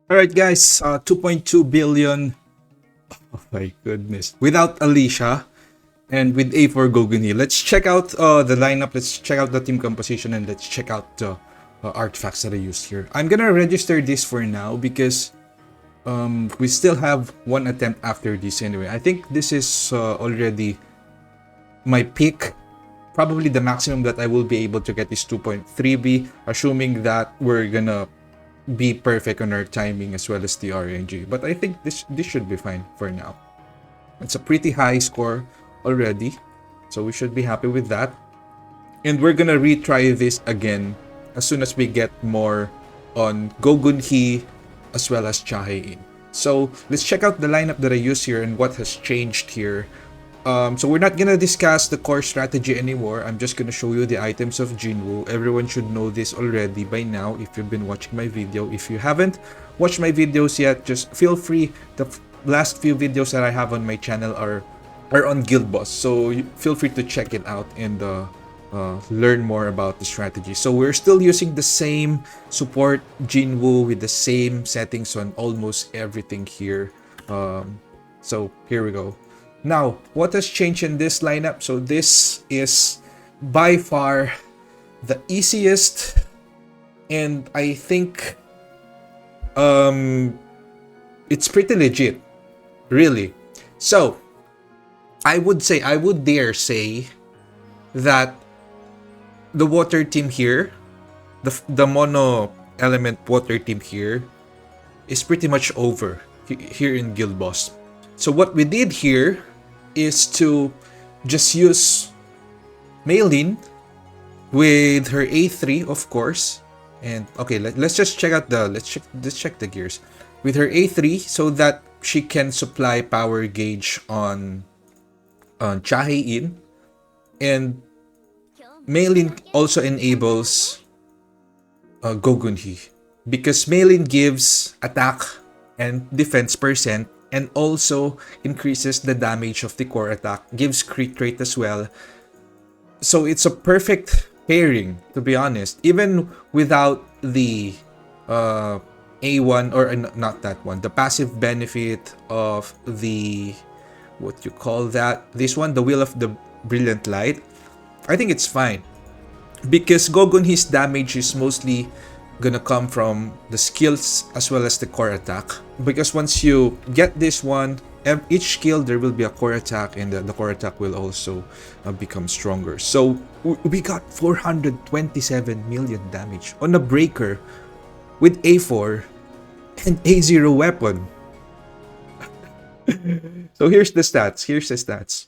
All right, guys. 2.2 billion. Oh my goodness. Without Alicia and with A4 Gunhee. Let's check out the lineup. Let's check out the team composition and let's check out the artifacts that I used here. I'm gonna register this for now because we still have one attempt after this anyway. I think this is already my peak. Probably the maximum that I will be able to get is 2.3B, assuming that we're gonna be perfect on our timing as well as the RNG. But I think this should be fine for now. It's a pretty high score already, so we should be happy with that. And we're gonna retry this again as soon as we get more on Gunhee as well as Chahae in. So let's check out the lineup that I use here and what has changed here. So we're not gonna discuss the core strategy anymore. I'm just gonna show you the items of Jinwoo. Everyone should know this already by now if you've been watching my video. If you haven't watched my videos yet, just feel free. The last few videos that I have on my channel are on Guild Boss, so feel free to check it out and learn more about the strategy. So we're still using the same support Jinwoo with the same settings on almost everything here. So here we go. Now, what has changed in this lineup? So this is by far the easiest, and I think it's pretty legit, really. So I would dare say that the water team here, the mono element water team here, is pretty much over here in Guild Boss. So what we did here is to just use Maylin with her A3, of course. And okay, let's just check out let's check the gears with her A3 so that she can supply power gauge on Chahae in, and Maylin also enables Gunhee because Maylin gives attack and defense percent and also increases the damage of the core attack, gives crit rate as well. So it's a perfect pairing, to be honest, even without the A1 or not that one, the passive benefit of the, what you call that, this one, the Wheel of the Brilliant Light. I think it's fine because Gunhee's damage is mostly gonna come from the skills as well as the core attack, because once you get this one, each skill there will be a core attack, and the core attack will also become stronger. So we got 427 million damage on a breaker with A4 and A0 weapon. So here's the stats.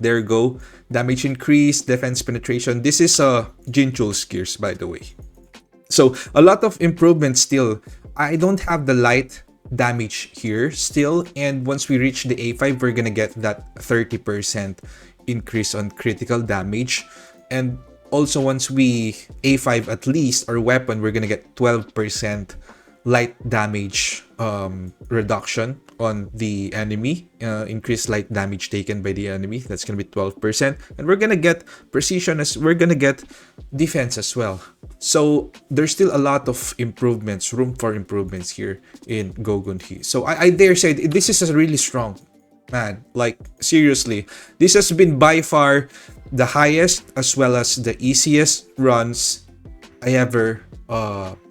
There you go. Damage increase, defense penetration. This is Jinchul's gears, by the way. So a lot of improvements still. I don't have the light damage here still, and once we reach the A5, we're gonna get that 30% increase on critical damage, and also once we A5 at least our weapon, we're gonna get 12% light damage reduction on the enemy, increased light damage taken by the enemy. That's gonna be 12%, and we're gonna get precision as we're gonna get defense as well. So there's still a lot of improvements, room for improvements here in Gunhee. So I dare say this is a really strong, man. Like seriously, this has been by far the highest as well as the easiest runs I ever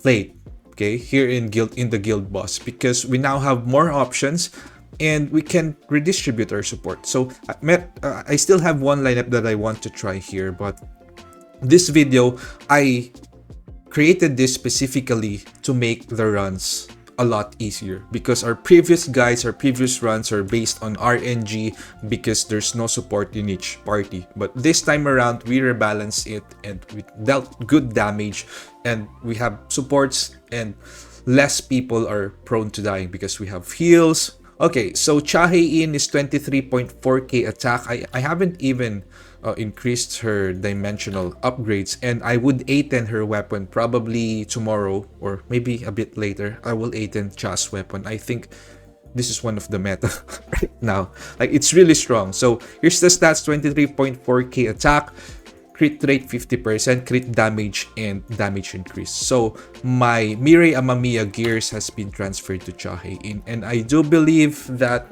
played. Okay, here in the Guild Boss, because we now have more options and we can redistribute our support. So I still have one lineup that I want to try here, but this video I created this specifically to make the runs a lot easier, because our previous runs are based on RNG because there's no support in each party. But this time around we rebalanced it and we dealt good damage, and we have supports and less people are prone to dying because we have heals. Okay, so Chahae in is 23.4k attack. I haven't even increased her dimensional upgrades, and I would A10 her weapon probably tomorrow or maybe a bit later. I will A10 Cha's weapon. I think this is one of the meta right now. Like, it's really strong. So here's the stats: 23.4k attack, crit rate 50%, crit damage, and damage increase. So my Mirei Amamiya gears has been transferred to Chahe-in, and I do believe that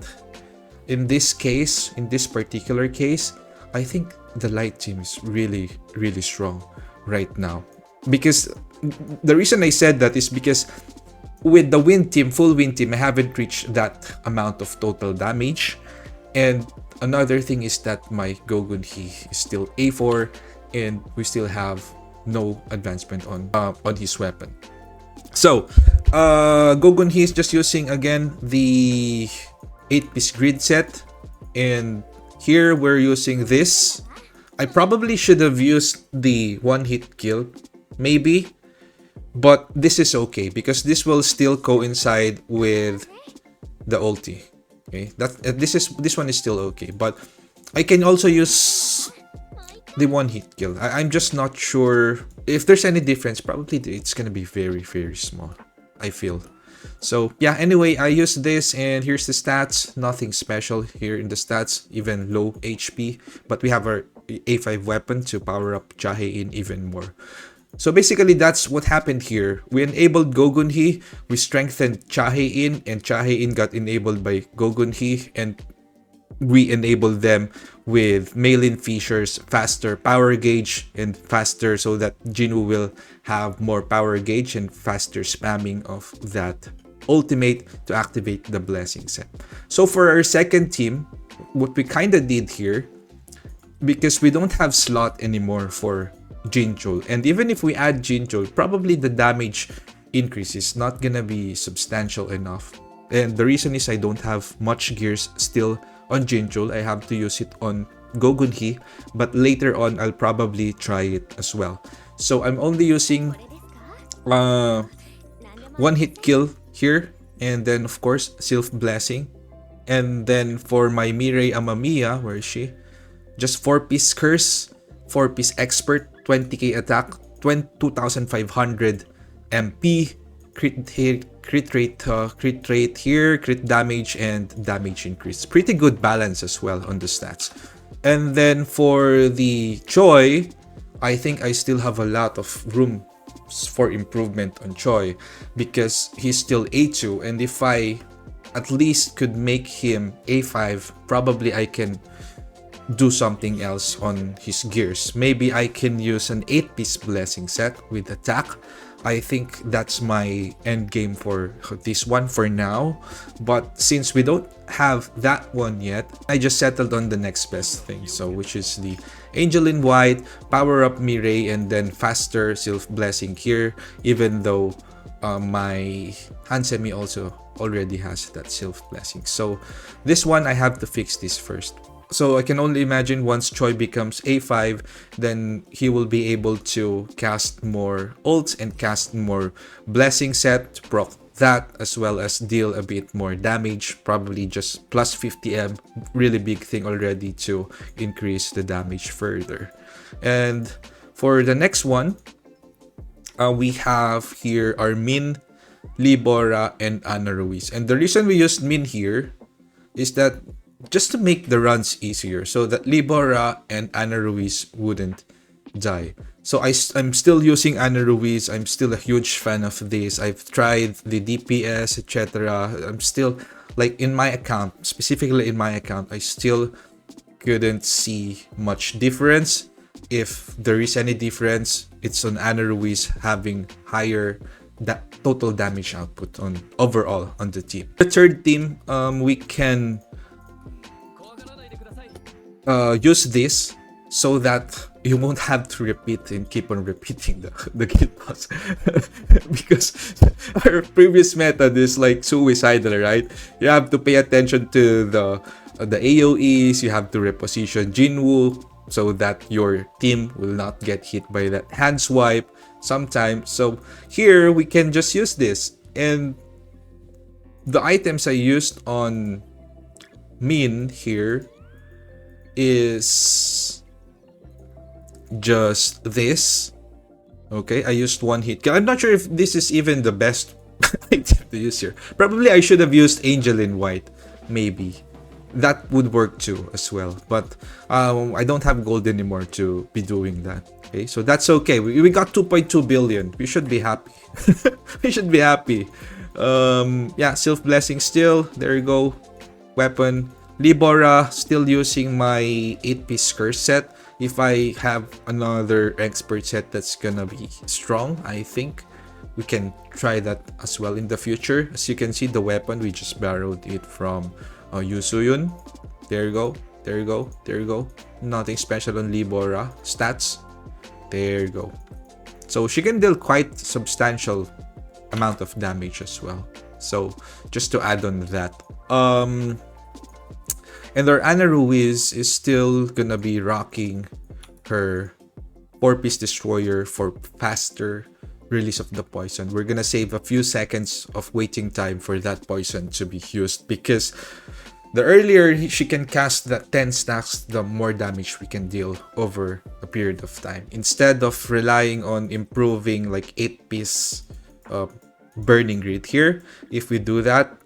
in this case, in this particular case, I think the light team is really, really strong right now. Because the reason I said that is because with the wind team, full wind team, I haven't reached that amount of total damage. And another thing is that my Gunhee is still A4, and we still have no advancement on his weapon. So, Gunhee is just using again the 8-piece grid set, and here we're using this. I probably should have used the one-hit kill, maybe, but this is okay because this will still coincide with the ulti. Okay, this one is still okay, but I can also use the one-hit kill. I'm just not sure if there's any difference. Probably it's gonna be very, very small, I feel. So yeah, anyway, I use this, and here's the stats. Nothing special here in the stats, even low HP, but we have our A5 weapon to power up Chahe-in even more. So basically, that's what happened here. We enabled Gunhee, we strengthened Chahe-in, and Chahe-in got enabled by Gunhee, and we enabled them with mail-in features, faster power gauge, and faster so that Jinwoo will have more power gauge and faster spamming of that ultimate to activate the blessing set. So for our second team, what we kind of did here, because we don't have slot anymore for Jinchul, and even if we add Jinchul, probably the damage increase is not gonna be substantial enough. And the reason is I don't have much gears still on Jinchul. I have to use it on Gunhee, but later on I'll probably try it as well. So I'm only using one hit kill here, and then of course Sylph Blessing. And then for my Mirei Amamiya, where is she? Just 4-piece curse, 4-piece expert, 20k attack, 2500 MP, crit rate here, crit damage, and damage increase. Pretty good balance as well on the stats. And then for the Choi, I think I still have a lot of room for improvement on Choi because he's still A2, and if I at least could make him A5, probably I can do something else on his gears. Maybe I can use an 8-piece blessing set with attack. I think that's my end game for this one for now. But since we don't have that one yet, I just settled on the next best thing. So which is the Angel in White, power up Mirei, and then faster Sylph Blessing here. Even though my Hansemi also already has that Sylph Blessing. So this one I have to fix this first. So I can only imagine once Choi becomes A5, then he will be able to cast more ults and cast more blessing set to proc that, as well as deal a bit more damage, probably just plus 50M, really big thing already to increase the damage further. And for the next one, we have here our Min, Libora, and Ana Ruiz. And the reason we used Min here is that just to make the runs easier so that Libora and Ana Ruiz wouldn't die. So I'm still using Ana Ruiz. I'm still a huge fan of this. I've tried the DPS, etc. I'm still, like, in my account, specifically in my account, I still couldn't see much difference. If there is any difference, it's on Ana Ruiz having higher total damage output on overall on the team. The third team, we can use this so that you won't have to repeat and keep on repeating the guild boss. Because our previous method is like suicidal, right? You have to pay attention to the AoEs, you have to reposition Jinwoo so that your team will not get hit by that hand swipe sometimes. So here we can just use this, and the items I used on Min here is just this. Okay, I used one hit kill. I'm not sure if this is even the best item to use here. Probably I should have used Angel in White, maybe. that would work too as well. But I don't have gold anymore to be doing that. Okay, so that's okay. We got 2.2 billion. We should be happy. We should be happy. Yeah, Sylph Blessing still. There you go. Weapon. Libora, still using my 8-piece curse set. If I have another expert set that's gonna be strong, I think we can try that as well in the future. As you can see, the weapon, we just borrowed it from Yusuyun. There you go. There you go. There you go. Nothing special on Libora. Stats. There you go. So she can deal quite substantial amount of damage as well. So just to add on that. And our Ana Ruiz is still gonna be rocking her 4-piece destroyer for faster release of the poison. We're gonna save a few seconds of waiting time for that poison to be used, because the earlier she can cast that 10 stacks, the more damage we can deal over a period of time. Instead of relying on improving like 8-piece burning grid here, if we do that,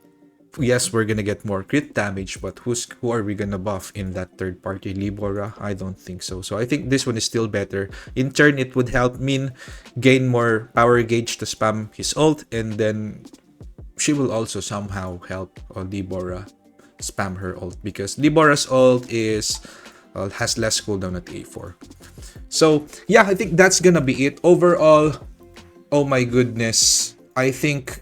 yes, we're gonna get more crit damage, but who are we gonna buff in that third party? Libora? I don't think so. So I think this one is still better. In turn, it would help Min gain more power gauge to spam his ult, and then she will also somehow help Libora spam her ult, because Libora's ult is has less cooldown at A4. So yeah, I think that's gonna be it. Overall, oh my goodness, I think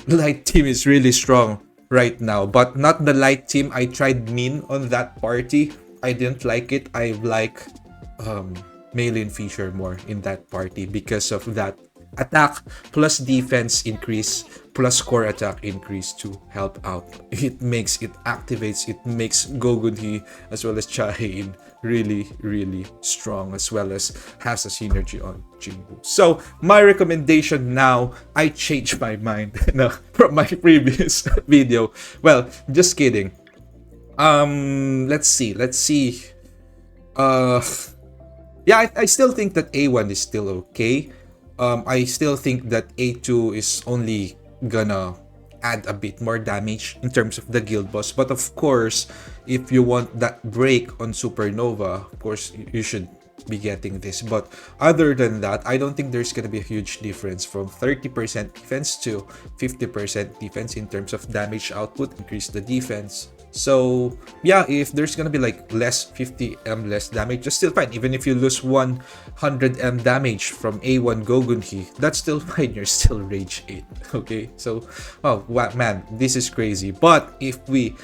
Light Team is really strong right now, but not the Light Team. I tried Min on that party. I didn't like it. I like Maylin Fisher more in that party because of that attack plus defense increase plus core attack increase to help out. It activates, it makes Gunhee as well as Chahin really, really strong, as well as has a synergy on Jinbu. So my recommendation now, I changed my mind from my previous video. Well, just kidding. Let's see. Yeah, I still think that A1 is still okay. I still think that A2 is only gonna add a bit more damage in terms of the guild boss. But of course, if you want that break on Supernova, of course, you should be getting this. But other than that, I don't think there's gonna be a huge difference from 30% defense to 50% defense in terms of damage output. Increase the defense. So yeah, if there's gonna be like less 50M less damage, that's still fine. Even if you lose 100M damage from A1 Gunhee, that's still fine. You're still rage 8. Okay, so oh wow, man, this is crazy. But if we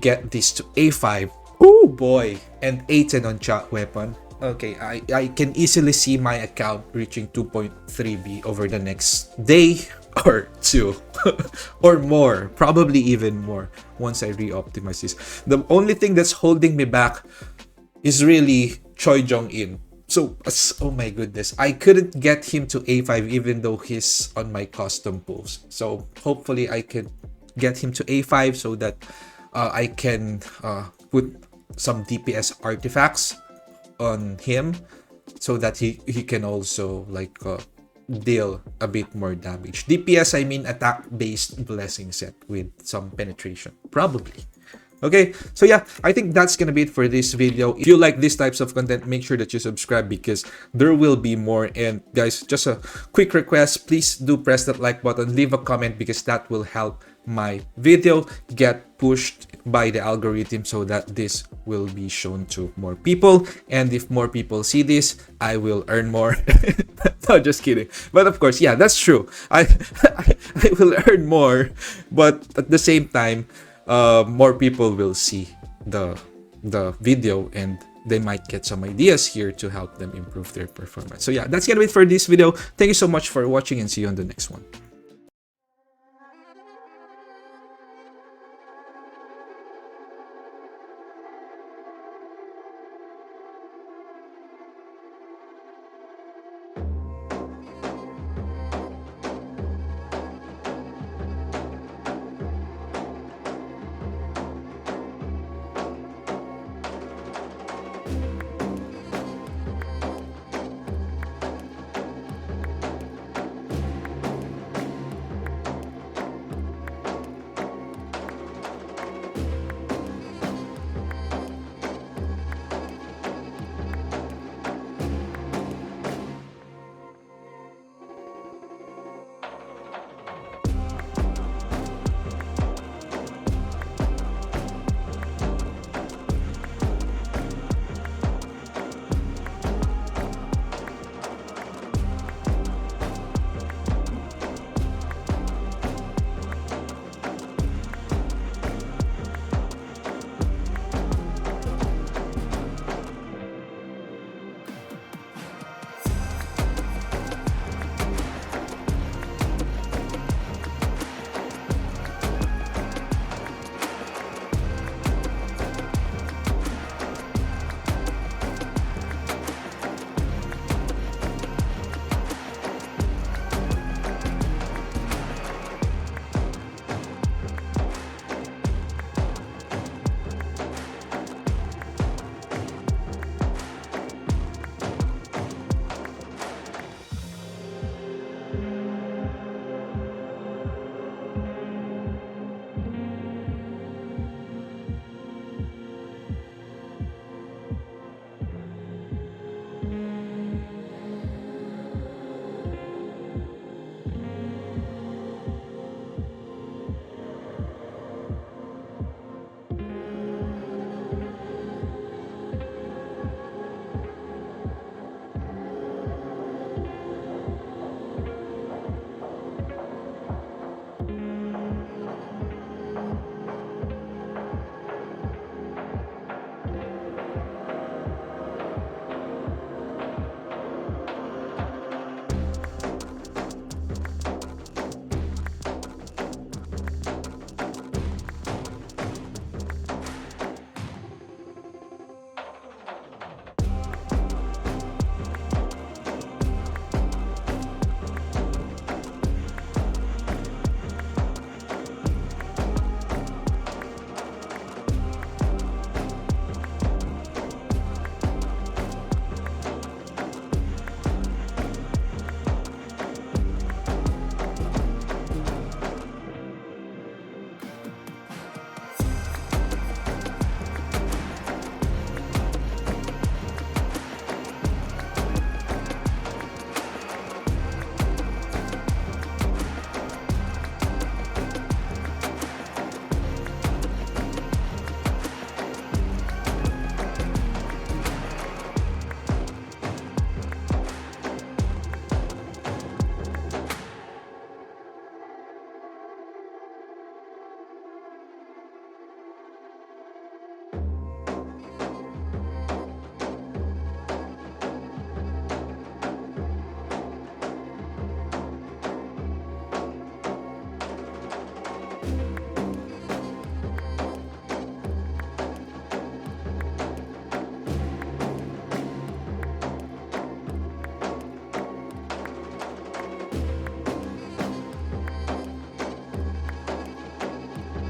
get this to A5, oh boy, and A10 on chat weapon, okay, I can easily see my account reaching 2.3B over the next day or two or more, probably even more once I re-optimize this. The only thing that's holding me back is really Choi Jong-in. So, oh my goodness, I couldn't get him to A5 even though he's on my custom pools. So hopefully I can get him to A5 so that I can put some DPS artifacts on him so that he can also like deal a bit more damage. DPS, I mean attack-based blessing set with some penetration, probably. Okay, so yeah, I think that's gonna be it for this video. If you like these types of content, make sure that you subscribe because there will be more. And guys, just a quick request, please do press that like button, leave a comment because that will help my video get pushed by the algorithm so that this will be shown to more people. And if more people see this, I will earn more. No, just kidding. But of course, yeah, that's true. I will earn more, but at the same time, more people will see the video and they might get some ideas here to help them improve their performance. So yeah, that's gonna be it for this video. Thank you so much for watching and see you on the next one.